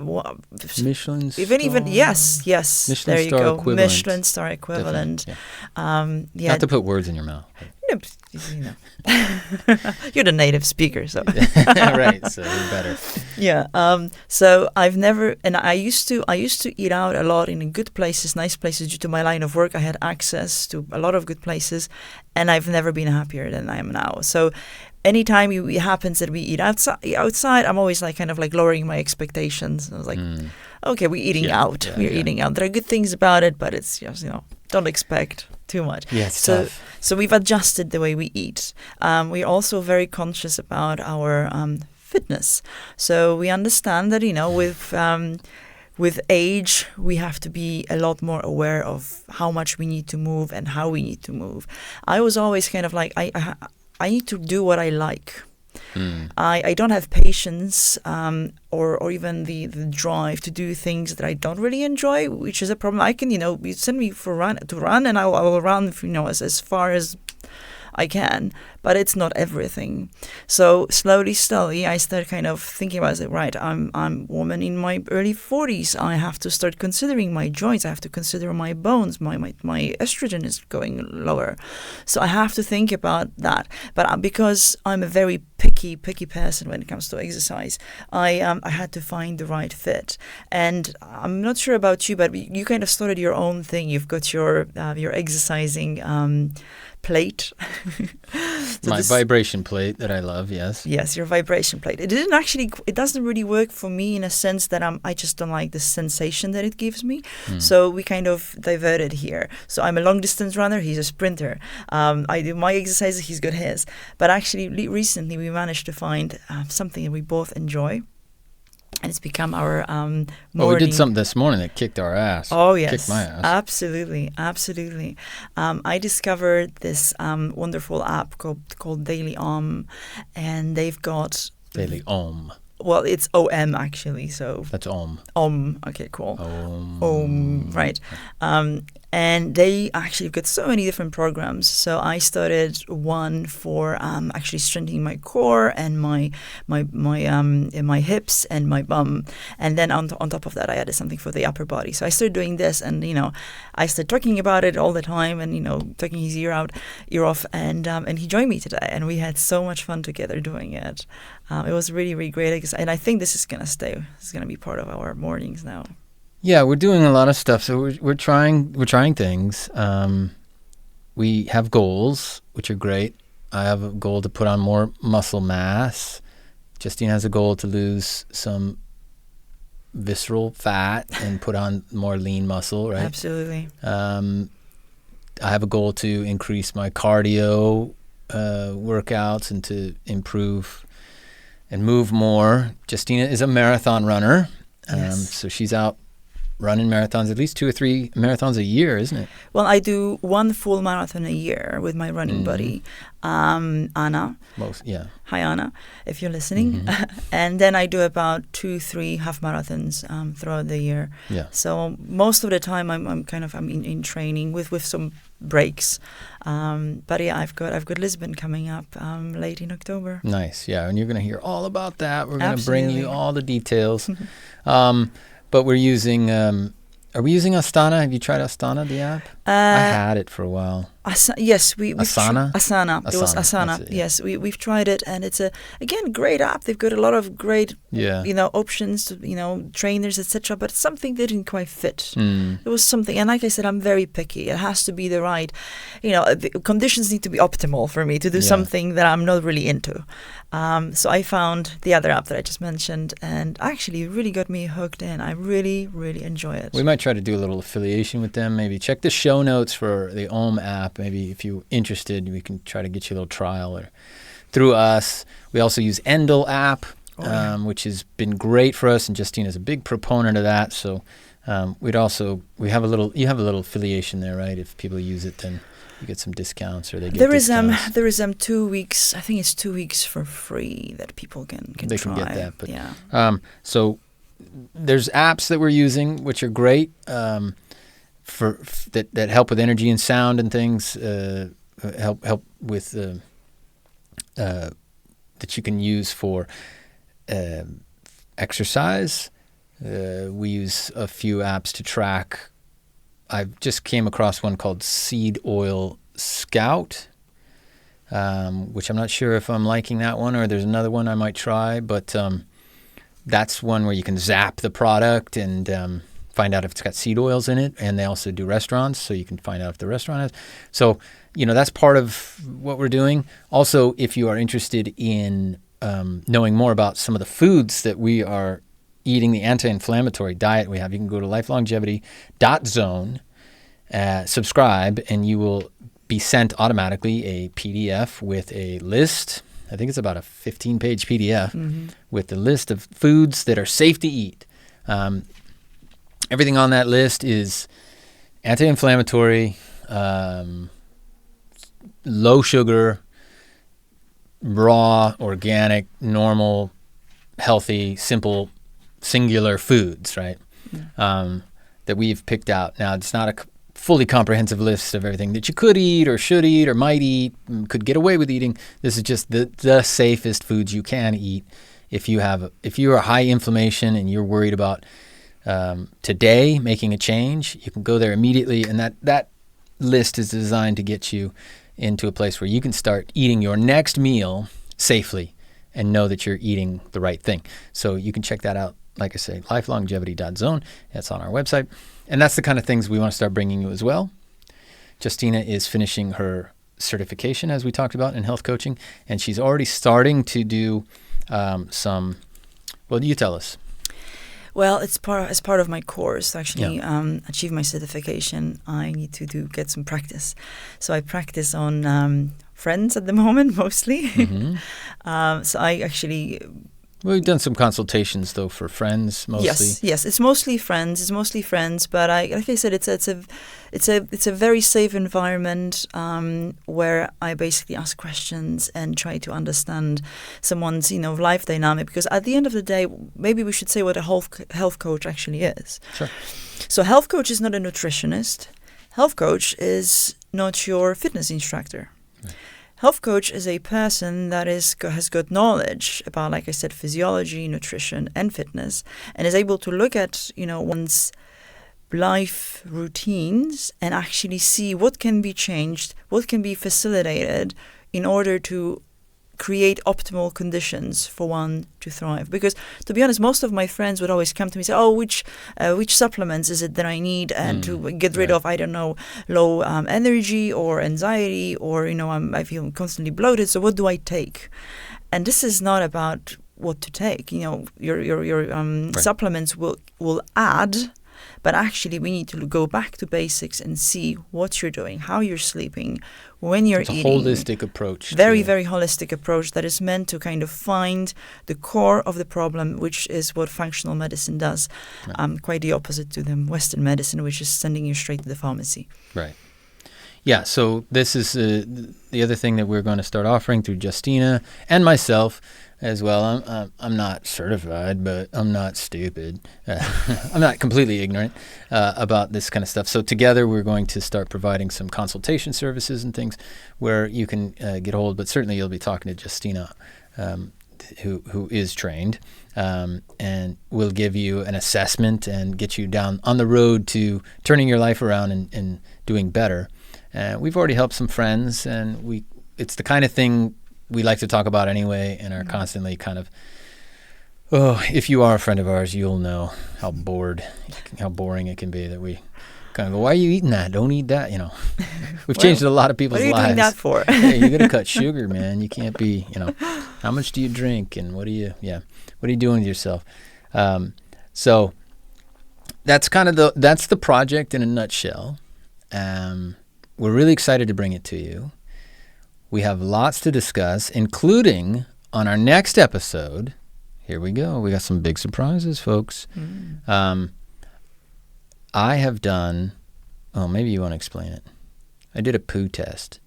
Michelin star. Even yes. Michelin there you star go. Equivalent. Michelin star equivalent. Yeah. Not to put words in your mouth. You're the native speaker, so right. So you're better. Yeah. So I've never, and I used to eat out a lot in good places, nice places. Due to my line of work, I had access to a lot of good places, and I've never been happier than I am now. So anytime it happens that we eat outside, I'm always like kind of like lowering my expectations. I was like, okay, we're eating out. We're eating out. There are good things about it, but it's just don't expect too much. Yeah, it's tough. So we've adjusted the way we eat. We're also very conscious about our fitness. So we understand that with age, we have to be a lot more aware of how much we need to move and how we need to move. I was always kind of like I need to do what I like. I don't have patience or even the drive to do things that I don't really enjoy, which is a problem. I can, you send me to run, and I will run, as far as I can, but it's not everything. So slowly, I started kind of thinking about it. Right, I'm a woman in my early 40s. I have to start considering my joints. I have to consider my bones. My estrogen is going lower, so I have to think about that. But because I'm a very picky person when it comes to exercise, I had to find the right fit. And I'm not sure about you, but you kind of started your own thing. You've got your exercising plate. So my vibration plate that I love, yes. Yes, your vibration plate. It doesn't really work for me in a sense that I just don't like the sensation that it gives me. So we kind of diverted here. So I'm a long distance runner, he's a sprinter. I do my exercises, he's got his. But actually recently we managed to find something that we both enjoy. And it's become our morning. Well, we did something this morning that kicked our ass. Oh, yes. Kicked my ass. Absolutely. I discovered this wonderful app called Daily Om, and they've got... Daily Om. Well, it's OM actually, so... That's Om. Om. Okay, cool. Om. Right. And they actually got so many different programs. So I started one for actually strengthening my core and my hips and my bum. And then on top of that, I added something for the upper body. So I started doing this, and I started talking about it all the time, and taking his ear off, and he joined me today, and we had so much fun together doing it. It was really, really great, and I think this is gonna stay. This is gonna be part of our mornings now. Yeah, we're doing a lot of stuff. So we're trying things. We have goals, which are great. I have a goal to put on more muscle mass. Justyna has a goal to lose some visceral fat and put on more lean muscle, right? Absolutely. I have a goal to increase my cardio workouts and to improve and move more. Justyna is a marathon runner. Yes. So she's out running marathons, at least 2 or 3 marathons a year, isn't it? Well, I do 1 full marathon a year with my running buddy, Anna. Hi, Anna, if you're listening. And then I do about 2-3 half marathons throughout the year. Yeah. So most of the time I'm in training with some breaks. But yeah, I've got Lisbon coming up late in October. Nice, yeah, and you're going to hear all about that. We're going to bring Absolutely. you all the details. But we're using, are we using Astana? Have you tried Astana, the app? I had it for a while. Yes, Asana? Asana. It was Asana. It, yeah. Yes, we've tried it, and it's again great app. They've got a lot of great options, trainers, etc. But something didn't quite fit. It was something, and like I said, I'm very picky. It has to be the right, the conditions need to be optimal for me to do something that I'm not really into. So I found the other app that I just mentioned, and actually it really got me hooked in. I really, really enjoy it. We might try to do a little affiliation with them. Maybe check the show notes for the Om app. Maybe if you're interested, we can try to get you a little trial or through us. We also use Endel app, which has been great for us, and Justyna is a big proponent of that. So you have a little affiliation there, right? If people use it, then you get some discounts, or they get discounts. There is 2 weeks. I think it's 2 weeks for free that people can try. They can get that, but yeah. So there's apps that we're using which are great. For that help with energy and sound and things, help with that you can use for exercise. We use a few apps to track. I just came across one called Seed Oil Scout, which I'm not sure if I'm liking that one, or there's another one I might try, but that's one where you can zap the product and find out if it's got seed oils in it, and they also do restaurants, so you can find out if the restaurant has. So, that's part of what we're doing. Also, if you are interested in knowing more about some of the foods that we are eating, the anti-inflammatory diet we have, you can go to lifelongevity.zone, subscribe, and you will be sent automatically a PDF with a list. I think it's about a 15-page PDF with the list of foods that are safe to eat. Everything on that list is anti-inflammatory, low sugar, raw, organic, normal, healthy, simple, singular foods, right? That we've picked out. Now, it's not a fully comprehensive list of everything that you could eat or should eat or might eat, could get away with eating. This is just the safest foods you can eat. If you are high inflammation and you're worried about today making a change, you can go there immediately, and that list is designed to get you into a place where you can start eating your next meal safely and know that you're eating the right thing. So you can check that out, like I say, lifelongevity.zone. That's on our website. And that's the kind of things we want to start bringing you as well. Justyna is finishing her certification, as we talked about, in health coaching, and she's already starting to do some, well, you tell us. Well, it's part of my course. Actually, achieve my certification, I need to get some practice. So I practice on friends at the moment, mostly. Mm-hmm. So I actually... We've done some consultations, though, for friends mostly. Yes, it's mostly friends. But like I said, it's a very safe environment where I basically ask questions and try to understand someone's life dynamic. Because at the end of the day, maybe we should say what a health coach actually is. Sure. So, health coach is not a nutritionist. Health coach is not your fitness instructor. Right. Health coach is a person that has got knowledge about, like I said, physiology, nutrition, and fitness, and is able to look at, one's life routines and actually see what can be changed, what can be facilitated in order to create optimal conditions for one to thrive. Because, to be honest, most of my friends would always come to me and say, "Oh, which supplements is it that I need and to get rid of, I don't know, low energy or anxiety, or I feel constantly bloated. So what do I take?" And this is not about what to take. Your supplements will add. But actually, we need to go back to basics and see what you're doing, how you're sleeping, when you're eating. It's a holistic approach. Very holistic approach that is meant to kind of find the core of the problem, which is what functional medicine does. Right. Quite the opposite to the Western medicine, which is sending you straight to the pharmacy. Right. Yeah, so this is the other thing that we're going to start offering through Justyna and myself as well. I'm not certified, but I'm not stupid. I'm not completely ignorant about this kind of stuff. So together we're going to start providing some consultation services and things where you can get hold. But certainly you'll be talking to Justyna, who is trained, and will give you an assessment and get you down on the road to turning your life around and doing better. We've already helped some friends, and it's the kind of thing we like to talk about anyway, and are constantly kind of, if you are a friend of ours, you'll know how boring it can be that we kind of go, "Why are you eating that? Don't eat that." We've changed a lot of people's lives. What are you doing that for? Hey, you got to cut sugar, man. You can't be, how much do you drink, and what are you doing with yourself? So that's kind of that's the project in a nutshell. We're really excited to bring it to you. We have lots to discuss, including on our next episode. Here we go. We got some big surprises, folks. I have done, maybe you want to explain it. I did a poo test.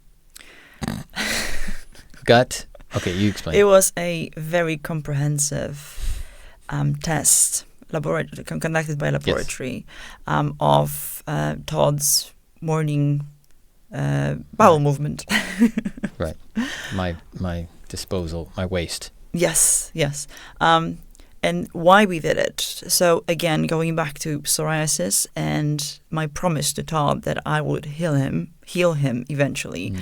Gut. Okay, you explain. It was a very comprehensive test, conducted by a laboratory, of Todd's morning bowel movement. Right. My disposal, my waste. Yes. And why we did it. So again, going back to psoriasis and my promise to Todd that I would heal him eventually.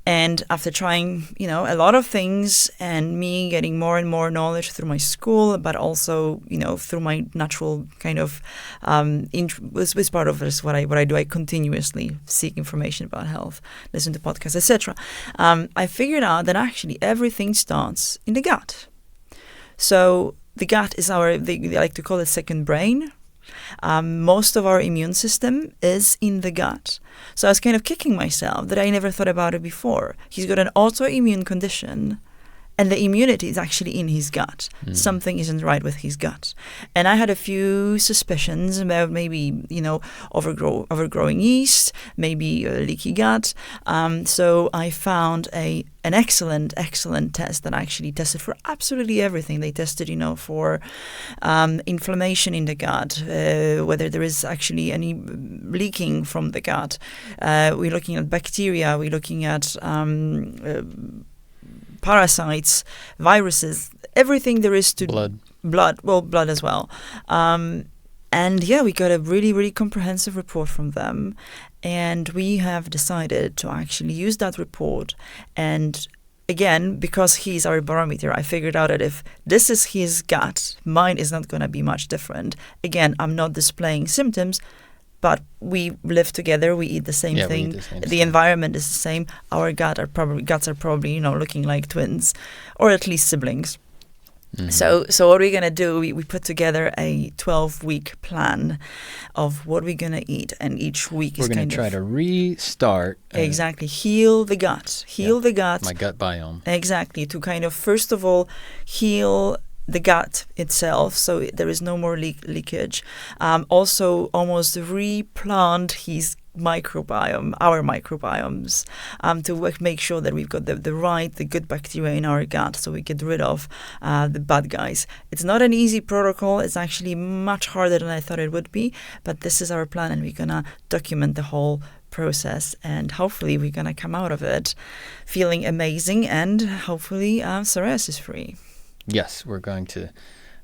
And after trying, a lot of things, and me getting more and more knowledge through my school, but also, through my natural kind of, was part of this, what I do. I continuously seek information about health, listen to podcasts, etc. I figured out that actually everything starts in the gut. So the gut is they like to call it second brain. Most of our immune system is in the gut. So I was kind of kicking myself that I never thought about it before. He's got an autoimmune condition, And the immunity is actually in his gut. Something isn't right with his gut. And I had a few suspicions about maybe, overgrowing yeast, maybe a leaky gut. So I found an excellent test that actually tested for absolutely everything. They tested, for inflammation in the gut, whether there is actually any leaking from the gut. We're looking at bacteria. We're looking at parasites, viruses, everything there is to blood as well. And we got a really, really comprehensive report from them. And we have decided to actually use that report. And again, because he's our barometer, I figured out that if this is his gut, mine is not going to be much different. Again, I'm not displaying symptoms, but we live together. We eat the same thing. The environment is the same. Our guts are probably looking like twins, or at least siblings. Mm-hmm. So what we're gonna do? We put together a 12-week plan of what we're gonna eat, and each week we're gonna try to restart. Exactly, heal the gut. The gut. My gut biome. Exactly, to kind of first of all heal the gut itself, so there is no more leakage. Also, almost replant his microbiome, our microbiomes, to make sure that we've got the good bacteria in our gut, so we get rid of the bad guys. It's not an easy protocol. It's actually much harder than I thought it would be, but this is our plan, and we're gonna document the whole process, and hopefully we're gonna come out of it feeling amazing and hopefully psoriasis free. Yes, we're going to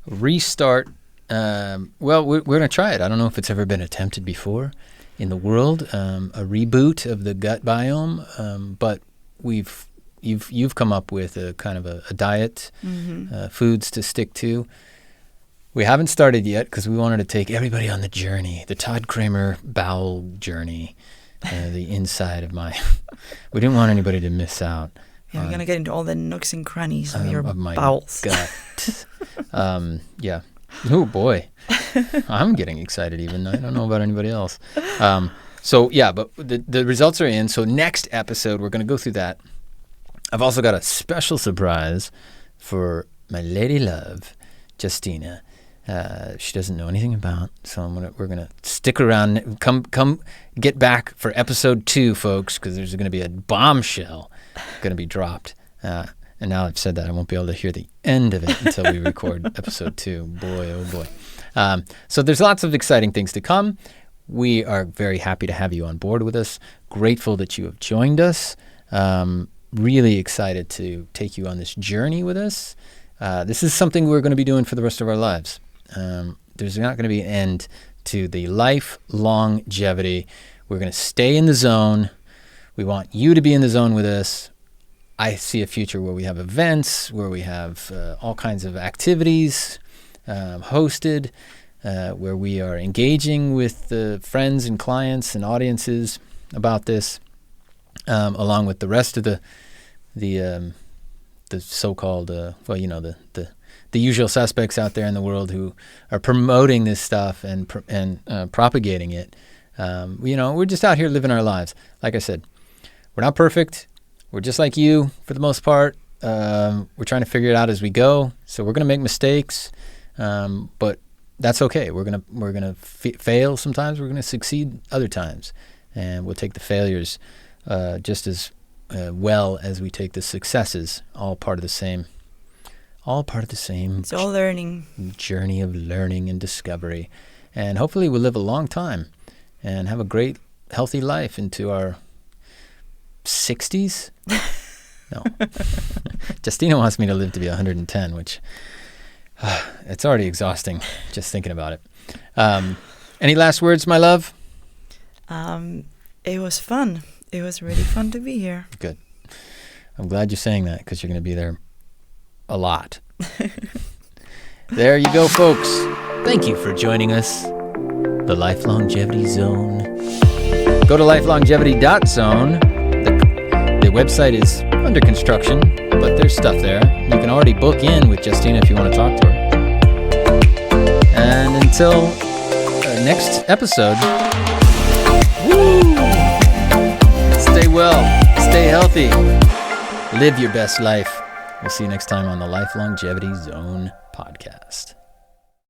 restart. We're going to try it. I don't know if it's ever been attempted before in the world, a reboot of the gut biome. But you've come up with a kind of a diet, foods to stick to. We haven't started yet because we wanted to take everybody on the journey, the Todd Kramer bowel journey, the inside of my. We didn't want anybody to miss out. Yeah, we're going to get into all the nooks and crannies of your my bowels. Gut. Yeah. Oh, boy. I'm getting excited even. I don't know about anybody else. But the results are in. So next episode, we're going to go through that. I've also got a special surprise for my lady love, Justyna. She doesn't know anything about, so we're gonna stick around. Come get back for episode 2, folks, because there's going to be a bombshell going to be dropped. And now I've said that, I won't be able to hear the end of it until we record episode 2. Boy, oh boy. So there's lots of exciting things to come. We are very happy to have you on board with us. Grateful that you have joined us. Really excited to take you on this journey with us. This is something we're going to be doing for the rest of our lives. There's not going to be an end to the life longevity. We're going to stay in the zone. We want you to be in the zone with us. I see a future where we have events, where we have all kinds of activities hosted, where we are engaging with the friends and clients and audiences about this, along with the rest of the so-called the usual suspects out there in the world who are promoting this stuff and propagating it. We're just out here living our lives. Like I said, we're not perfect. We're just like you for the most part. We're trying to figure it out as we go. So we're going to make mistakes, but that's okay. We're gonna fail sometimes. We're gonna succeed other times, and we'll take the failures just as well as we take the successes. All part of the same. It's all learning. Journey of learning and discovery, and hopefully we'll live a long time and have a great, healthy life into our 60s. No. Justyna wants me to live to be 110, which it's already exhausting just thinking about it. Any last words, my love? It was fun. It was really fun to be here. Good. I'm glad you're saying that, because you're going to be there a lot. There you go, folks. Thank you for joining us. The Life Longevity Zone. Go to lifelongevity.zone. The website is under construction, but there's stuff there. You can already book in with Justyna if you want to talk to her. And until next episode, woo! Stay well, stay healthy, live your best life. We'll see you next time on the Life Longevity Zone podcast.